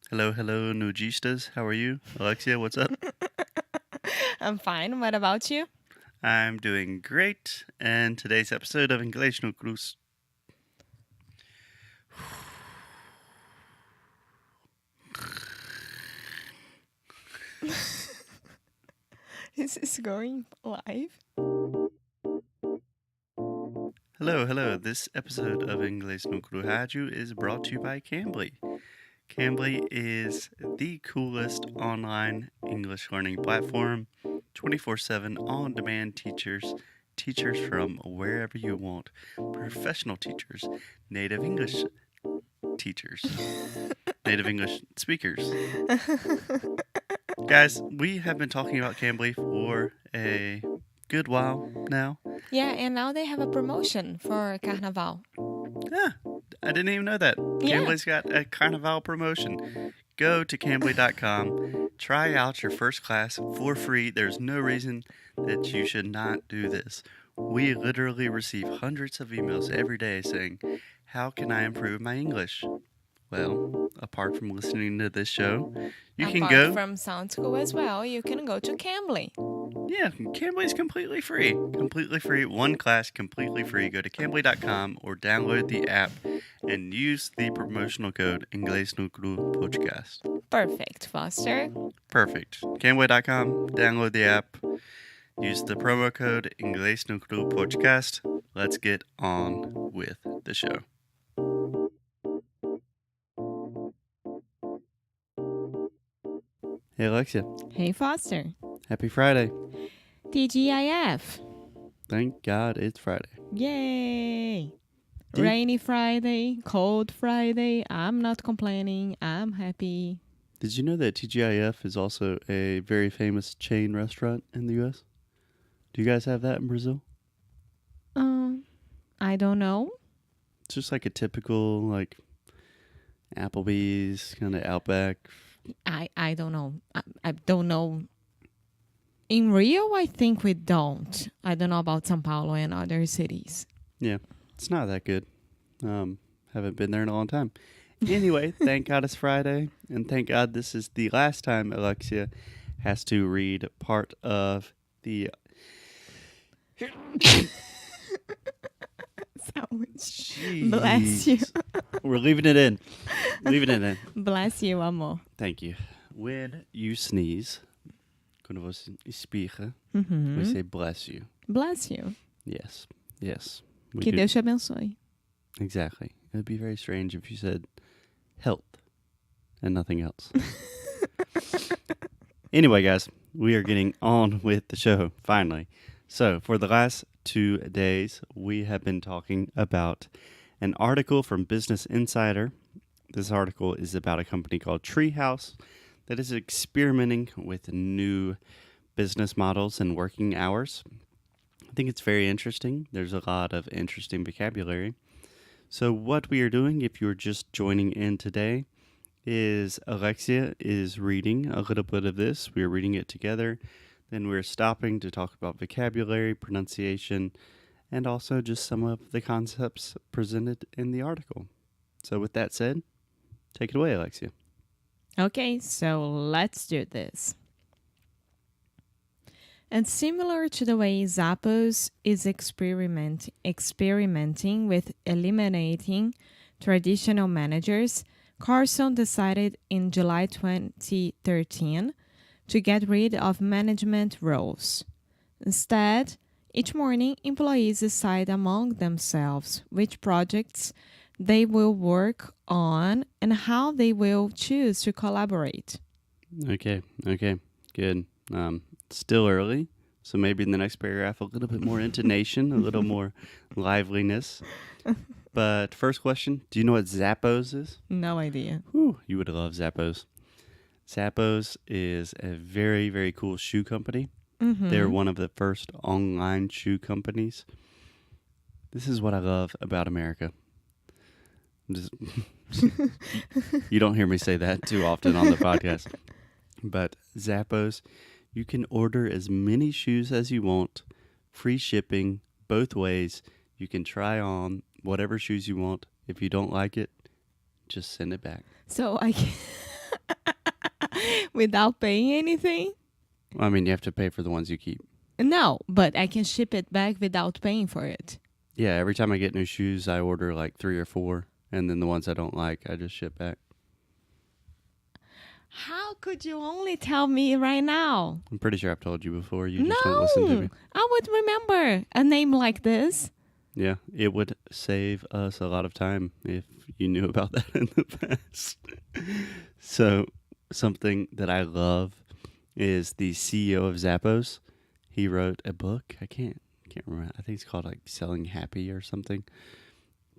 Hello, hello, Nujistas. How are you? Alexia, what's up? I'm fine. What about you? I'm doing great, and today's episode of English no Cruz. Is this going live? Hello, hello. This episode of English no Crujaju is brought to you by Cambly. Cambly is the coolest online English learning platform, 24/7 on-demand teachers from wherever you want, professional teachers, native English teachers, native English speakers. Guys, we have been talking about Cambly for a good while now. Yeah, and now they have a promotion for Carnaval. Ah, I didn't even know that. Yeah, Cambly's got a Carnival promotion. Go to Cambly.com, try out your first class for free. There's no reason that you should not do this. We literally receive hundreds of emails every day saying, "How can I improve my English?" Well, apart from listening to this show, you can apart go. from Sound School as well, you can go to Cambly. Yeah, Cambly's completely free. Completely free. One class, completely free. Go to Cambly.com or download the app and use the promotional code Inglês no Cru Podcast. Perfect, Foster. Perfect. Cambly.com, download the app, use the promo code Inglês no Cru Podcast. Let's get on with the show. Hey, Alexia. Hey, Foster. Happy Friday. TGIF. Thank God it's Friday. Yay! Did- Rainy Friday, cold Friday. I'm not complaining. I'm happy. Did you know that TGIF is also a very famous chain restaurant in the U.S.? Do you guys have that in Brazil? I don't know. It's just like a typical, like, Applebee's, kind of Outback. I don't know. I don't know. In Rio, I think we don't. I don't know about São Paulo and other cities. Yeah, it's not that good. Haven't been there in a long time. Anyway, thank God it's Friday, and thank God this is the last time Alexia has to read part of the. Bless you. Jeez. We're leaving it in. Leaving it in. Bless you, amor. Thank you. When you sneeze, quando você espirra, Uhum. we say bless you. Bless you. Yes. Yes. We Que do- Deus te abençoe. Exactly. It would be very strange if you said health and nothing else. Anyway, guys, we are getting on with the show, finally. So, for the last 2 days, we have been talking about an article from Business Insider. This article is about a company called Treehouse that is experimenting with new business models and working hours. I think it's very interesting. There's a lot of interesting vocabulary. So, what we are doing, if you're just joining in today, is Alexia is reading a little bit of this. We're reading it together. Then we're stopping to talk about vocabulary, pronunciation, and also just some of the concepts presented in the article. So, with that said, take it away, Alexia. Okay, so let's do this. And similar to the way Zappos is experimenting with eliminating traditional managers, Carson decided in July 2013 to get rid of management roles. Instead, each morning, employees decide among themselves which projects they will work on and how they will choose to collaborate. Okay, good. Still early, so maybe in the next paragraph, a little bit more intonation, a little more liveliness. But first question, do you know what Zappos is? No idea. Whew, you would love Zappos. Zappos is a very, very cool shoe company. Mm-hmm. They're one of the first online shoe companies. This is what I love about America. You don't hear me say that too often on the podcast. But Zappos, you can order as many shoes as you want, free shipping both ways. You can try on whatever shoes you want. If you don't like it, just send it back. So without paying anything? I mean, you have to pay for the ones you keep. No, but I can ship it back without paying for it. Yeah, every time I get new shoes, I order like 3 or 4, and then the ones I don't like, I just ship back. How could you only tell me right now? I'm pretty sure I've told you before. You just don't listen to me. I would remember a name like this. Yeah, it would save us a lot of time if you knew about that in the past. So, something that I love is the CEO of Zappos. He wrote a book. I can't remember. I think it's called like Selling Happy or something.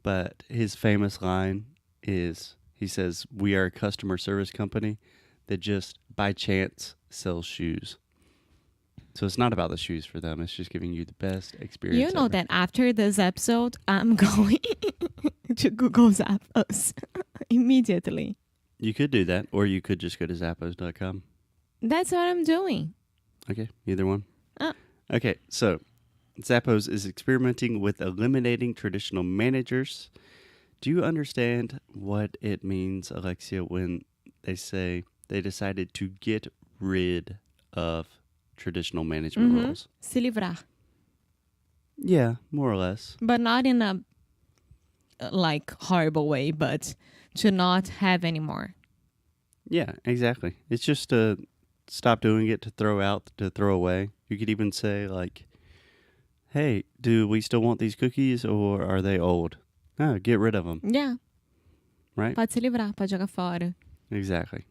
But his famous line is, he says, "We are a customer service company that just by chance sells shoes." So it's not about the shoes for them. It's just giving you the best experience. You know ever. that after this episode, I'm going to Google Zappos immediately. You could do that, or you could just go to Zappos.com. That's what I'm doing. Okay, either one. Uh. Okay, so Zappos is experimenting with eliminating traditional managers. Do you understand what it means, Alexia, when they say they decided to get rid of traditional management roles? Se livrar. Yeah, more or less. But not in a like horrible way, but to not have anymore. Yeah, exactly. It's just to stop doing it, to throw out, to throw away. You could even say like, "Hey, do we still want these cookies or are they old?" No, get rid of them. Yeah. Right? Pode se livrar, pode jogar fora. Exactly.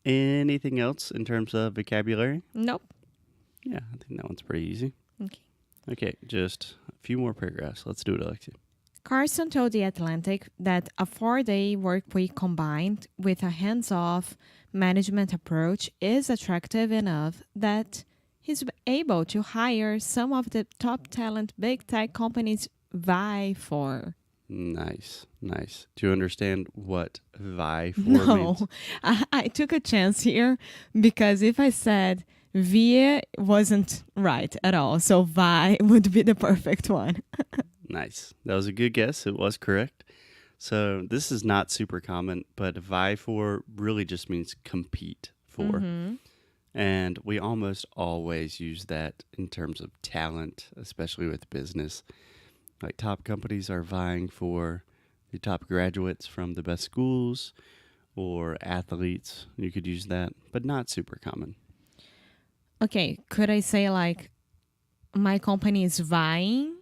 Anything else in terms of vocabulary? Nope. Yeah, I think that one's pretty easy. Okay. Okay, just a few more paragraphs. Let's do it, Alexia. Carson told The Atlantic that a 4-day work week combined with a hands-off management approach is attractive enough that he's able to hire some of the top talent big tech companies vie for. Nice. Do you understand what vie for No, means? I took a chance here because if I said vie wasn't right at all, so vie would be the perfect one. Nice. That was a good guess. It was correct. So this is not super common, but vie for really just means compete for. And we almost always use that in terms of talent, especially with business. Like top companies are vying for the top graduates from the best schools or athletes. You could use that, but not super common. Okay, could I say like my company is vying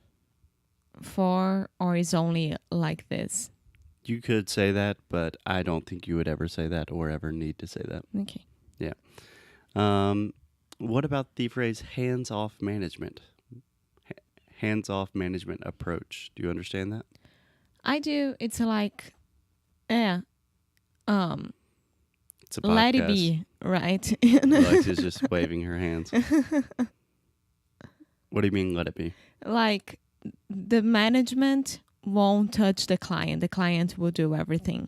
for, or is only like this? You could say that, but I don't think you would ever say that or ever need to say that. Okay. Yeah. What about the phrase hands-off management? Hands-off management approach. Do you understand that? I do. It's like, yeah, It's a podcast. let it be, right? Alexia's just waving her hands. What do you mean, let it be? Like the management won't touch the client. The client will do everything.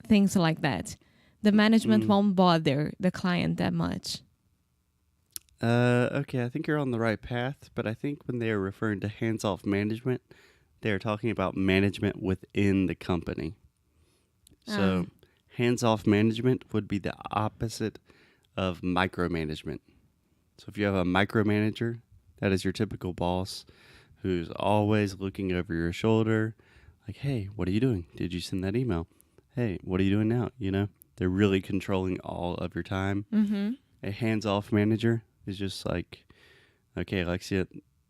Things like that. The management won't bother the client that much. Okay, I think you're on the right path, but I think when they are referring to hands-off management, they are talking about management within the company. So, hands-off management would be the opposite of micromanagement. So, if you have a micromanager, that is your typical boss who's always looking over your shoulder, like, "Hey, what are you doing? Did you send that email? Hey, what are you doing now?" You know, they're really controlling all of your time. A hands-off manager is just like, "Okay, Alexia,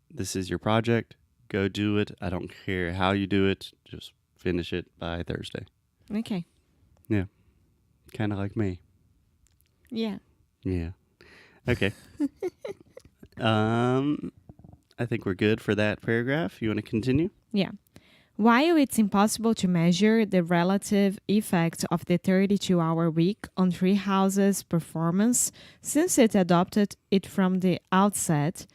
this is your project. Go do it. I don't care how you do it. Just finish it by Thursday." Okay. Yeah. Kind of like me. Yeah. Yeah. Okay. I think we're good for that paragraph. You want to continue? Yeah. While it's impossible to measure the relative effect of the 32-hour week on Treehouse's performance since it adopted it from the outset,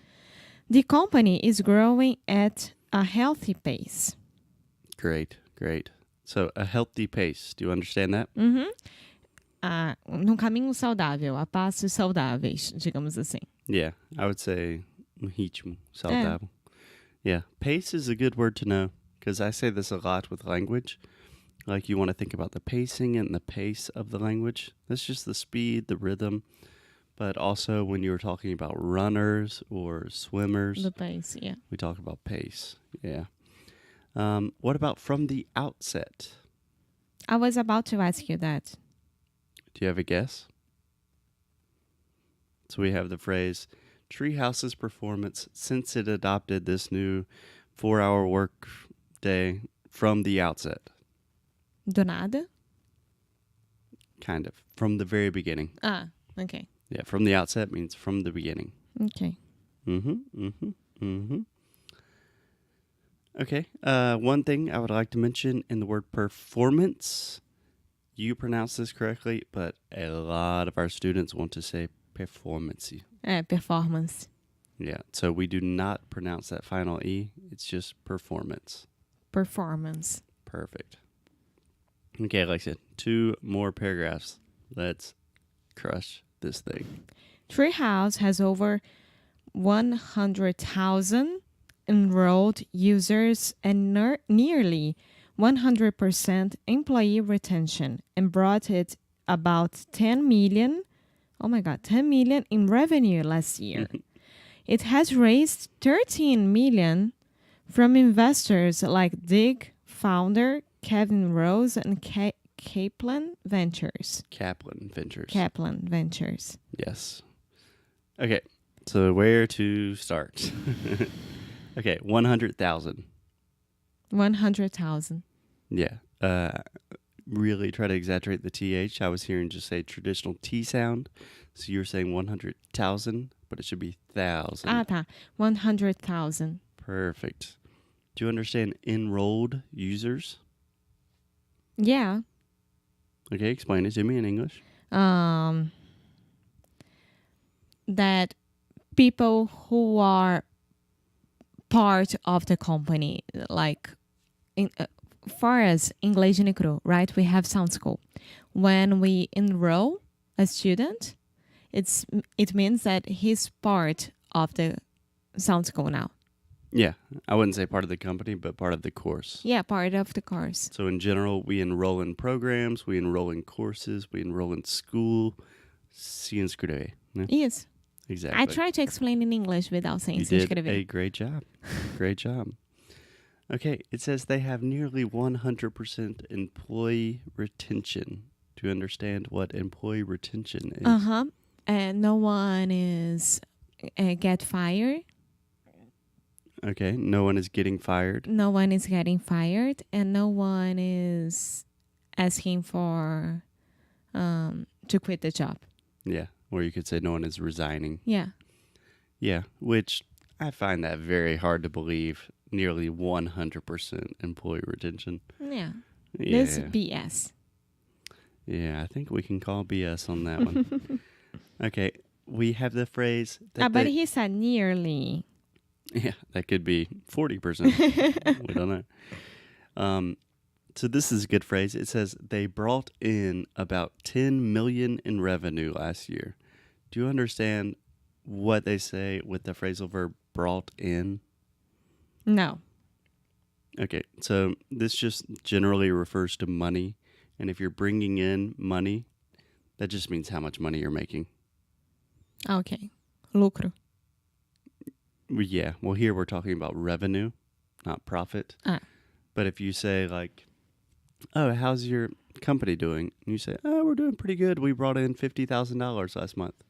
the company is growing at a healthy pace. Great. So, a healthy pace. Do you understand that? Num caminho saudável, a passos saudáveis, digamos assim. Yeah, I would say ritmo saudável. Yeah, pace is a good word to know because I say this a lot with language. Like you want to think about the pacing and the pace of the language. That's just the speed, the rhythm. But also when you were talking about runners or swimmers, The pace, yeah. we talk about pace. Yeah. What about from the outset? I was about to ask you that. Do you have a guess? So we have the phrase Treehouse's performance since it adopted this new 4-hour work day from the outset. Do nada? Kind of. From the very beginning. Ah, okay. Yeah, from the outset means from the beginning. Okay. Okay. One thing I would like to mention in the word performance, you pronounce this correctly, but a lot of our students want to say performance. Performance. Yeah, so we do not pronounce that final E. It's just performance. Performance. Perfect. Okay, Alexia, 2 more paragraphs. Let's crush this thing. Treehouse has over 100,000 enrolled users and nearly 100% employee retention and brought it about 10 million, 10 million in revenue last year. It has raised 13 million from investors like Dig founder Kevin Rose and Kaplan Ventures. Kaplan Ventures. Kaplan Ventures. Yes. Okay, so where to start? Okay, 100,000. 100,000. Yeah. Really try to exaggerate the TH. I was hearing just say traditional T sound. So you're saying 100,000, but it should be thousand. Ah, tá. 100,000. Perfect. Do you understand enrolled users? Yeah. Okay, explain it to me in English. That people who are part of the company, like for us, Inglês de Cru, right? We have Sound School. When we enroll a student, it means that he's part of the Sound School now. Yeah, I wouldn't say part of the company, but part of the course. Yeah, part of the course. So in general, we enroll in programs, we enroll in courses, we enroll in school. Se inscreve. No? Yes. Exactly. I try to explain in English without saying se You did inscrever. a great job. Great job. Okay, it says they have nearly 100% employee retention. Do you understand what employee retention is? Uh-huh. And no one is get fired. Okay, no one is getting fired. No one is getting fired, and no one is asking for to quit the job. Yeah, or you could say no one is resigning. Yeah. Yeah, which I find that very hard to believe. Nearly 100% employee retention. Yeah. Yeah. This BS. Yeah, I think we can call BS on that one. Okay, we have the phrase that But he said nearly. Yeah, that could be 40%. We don't know. So this is a good phrase. It says they brought in about 10 million in revenue last year. Do you understand what they say with the phrasal verb brought in? No. Okay, so this just generally refers to money. And if you're bringing in money, that just means how much money you're making. Okay. Lucro. Yeah, well, here we're talking about revenue, not profit. Ah. But if you say, like, oh, how's your company doing? And you say, oh, we're doing pretty good. We brought in $50,000 last month.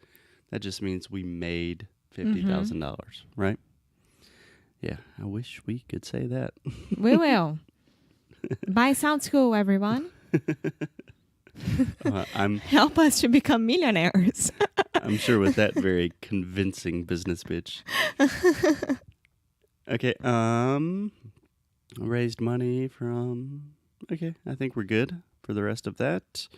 That just means we made $50,000, right? Yeah, I wish we could say that. We will. Buy Sound School, everyone. Help us to become millionaires. I'm sure with that very convincing business pitch. Okay, raised money from... Okay, I think we're good for the rest of that.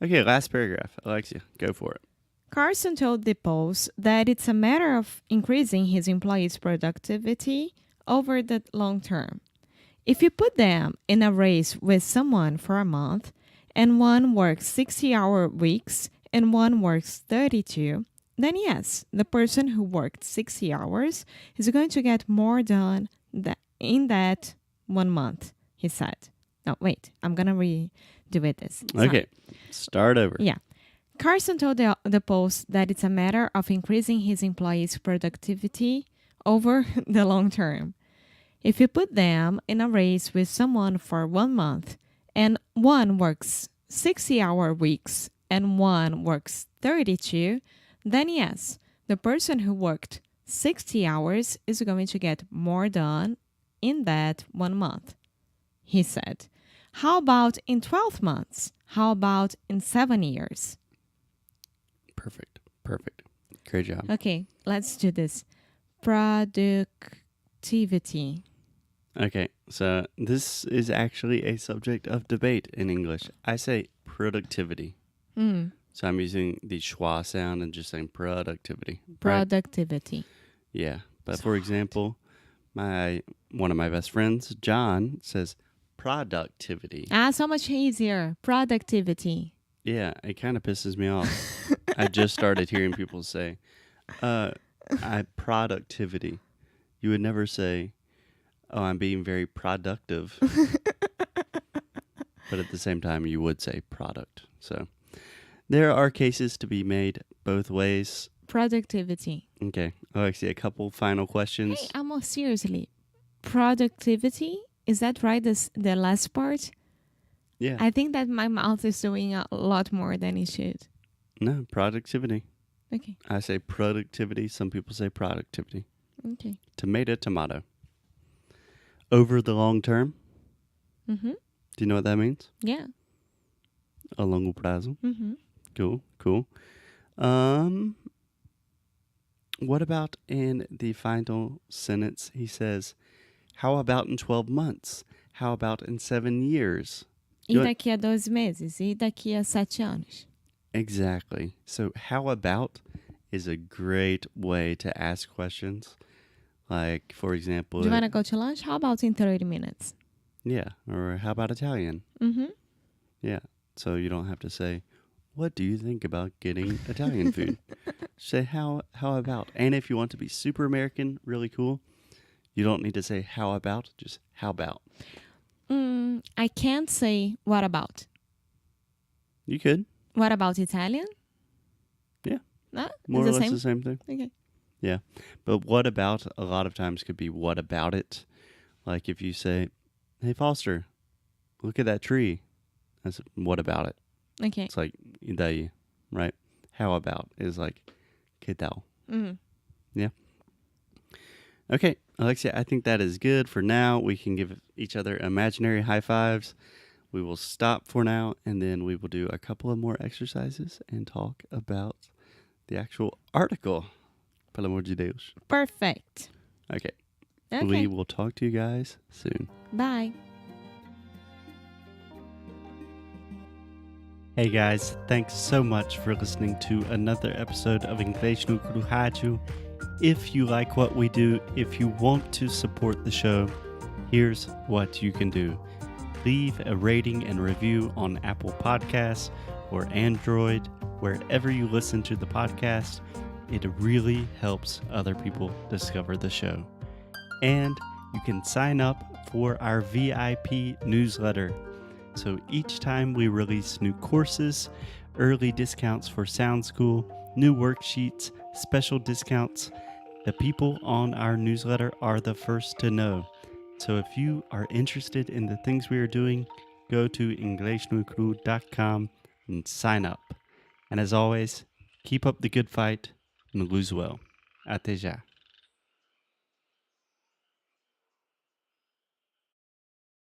Okay, last paragraph. Alexia, go for it. Carson told the Post that it's a matter of increasing his employees' productivity over the long term. If you put them in a race with someone for a month, and one works 60-hour weeks and one works 32, then yes, the person who worked 60 hours is going to get more done in that 1 month, he said. No, wait. I'm going to redo it this. Okay, start over. Yeah. Carson told the Post that it's a matter of increasing his employees' productivity over the long term. If you put them in a race with someone for 1 month and one works 60-hour weeks and one works 32, then yes, the person who worked 60 hours is going to get more done in that 1 month, he said. How about in 12 months? How about in 7 years? Perfect. Great job. Okay, let's do this. Productivity. Okay, so this is actually a subject of debate in English. I say productivity. Mm, So I'm using the schwa sound and just saying productivity. Right? productivity. Yeah. But So for example, one of my best friends, John, says productivity. So much easier. Productivity. Yeah, it kind of pisses me off. I just started hearing people say, productivity. You would never say, oh, I'm being very productive. But at the same time, you would say product. So there are cases to be made both ways. Productivity. Okay. Alexia, a couple final questions. Hey, Amo, seriously. Productivity? Is that right? The last part? Yeah. I think that my mouth is doing a lot more than it should. No, productivity. Okay. I say productivity. Some people say productivity. Okay. Tomato. Over the long term. Mm-hmm. Do you know what that means? Yeah. A longo prazo. Mm-hmm. Cool. What about in the final sentence? He says, how about in 12 months? How about in 7 years? E daqui a 12 meses? E daqui a 7 anos? Exactly. So how about is a great way to ask questions. Like, for example... Do you want to go to lunch? How about in 30 minutes? Yeah. Or how about Italian? Mm-hmm. Yeah. So you don't have to say, what do you think about getting Italian food? Say, how about? And if you want to be super American, really cool, you don't need to say how about, just how about. I can't say what about. You could. What about Italian? Yeah. No? More or It's less the same thing. Okay. Yeah. But what about a lot of times could be what about it. Like if you say, hey, Foster, look at that tree. That's what about it. Okay. It's like, daí, right? How about is like, que tal? Mm-hmm. Yeah. Okay, Alexia, I think that is good for now. We can give each other imaginary high fives. We will stop for now, and then we will do a couple of more exercises and talk about the actual article. Pelo amor de Deus. Perfect. Okay. Okay. We will talk to you guys soon. Bye. Hey guys, thanks so much for listening to another episode of Inglês no Rádio. If you like what we do, if you want to support the show, here's what you can do. Leave a rating and review on Apple Podcasts or Android, wherever you listen to the podcast. It really helps other people discover the show. And you can sign up for our VIP newsletter. So each time we release new courses, early discounts for Sound School, new worksheets, special discounts, the people on our newsletter are the first to know. So if you are interested in the things we are doing, go to inglesnuecru.com and sign up. And as always, keep up the good fight and lose well. Até já.